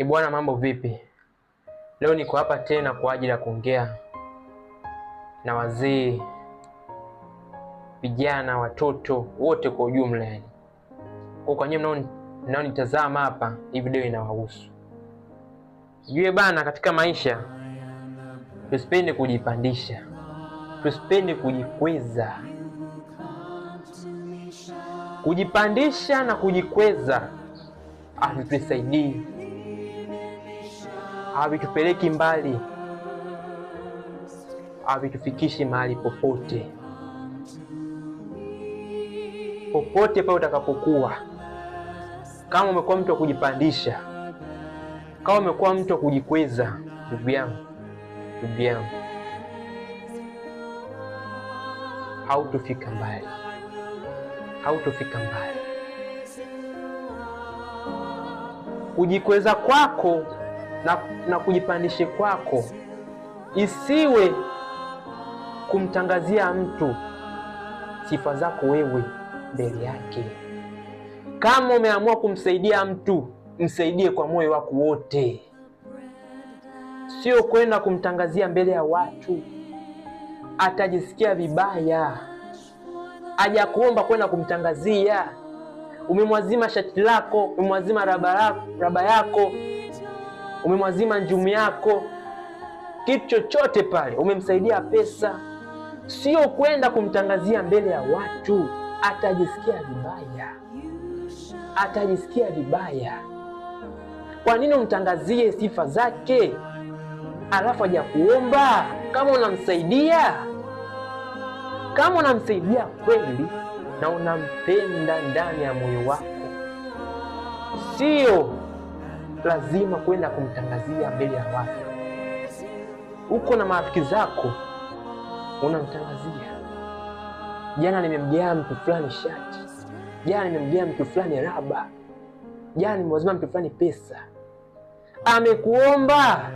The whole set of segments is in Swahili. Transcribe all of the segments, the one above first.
Bwana, mambo vipi? Leo niko hapa tena kwa ajili ya kuongea na wazee, vijana, watoto wote kwa ujumla yani. Kwa nyinyi mnaonitazama hapa, hii video inawahusu. Jue bana, katika maisha tusipende kujipandisha, tusipende kujikweza. Kujipandisha na kujikweza havitusaidii, havitupeleki mbali, havitufikishi mahali popote. Popote pale utakapokuwa, kama umekuwa mtu wa kujipandisha, kama umekuwa mtu wa kujikweza, ndugu yangu, hautofika mbali, hautofika mbali. Kujikweza kwako na kujipandisha kwako isiwe kumtangazia mtu sifa zako wewe mbele yake. Kama umeamua kumsaidia mtu, msaidie kwa moyo wako wote, sio kwenda kumtangazia mbele ya watu. Atajisikia vibaya. Aja kuomba kwenda kumtangazia. Umemwazima shati lako, umemwazima raba yako, umemwazima njumu yako, kitu chochote pale, umemsaidia pesa, sio kwenda kumtangazia mbele ya watu. Atajisikia vibaya, atajisikia vibaya. Kwa nini umtangazie sifa zake alafu aja kuomba? Kama unamsaidia, kama unamsaidia kweli na unampenda ndani ya moyo wako, sio lazima kwenda kumtangazia mbele ya watu. Uko na marafiki zako, unamtangazia, jana nimemgea mtu fulani shati, jana nimemgea mtu fulani raba, jana nimewazima mtu fulani pesa. Amekuomba,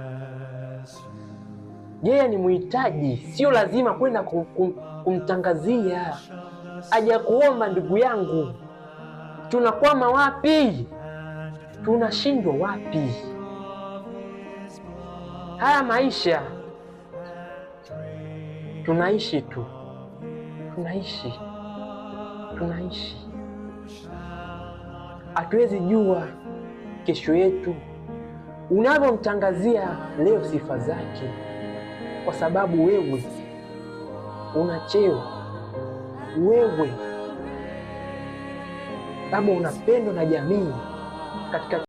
yeye ni muhitaji, sio lazima kwenda kumtangazia. Aja kuomba, ndugu yangu. Tunakwama wapi? Tunashindwa wapi? Haya maisha tunaishi tu, tunaishi. Hatuwezi jua kesho yetu. Unavyomtangazia leo sifa zake, kwa sababu wewe una cheo, wewe labda unapendwa na jamii katika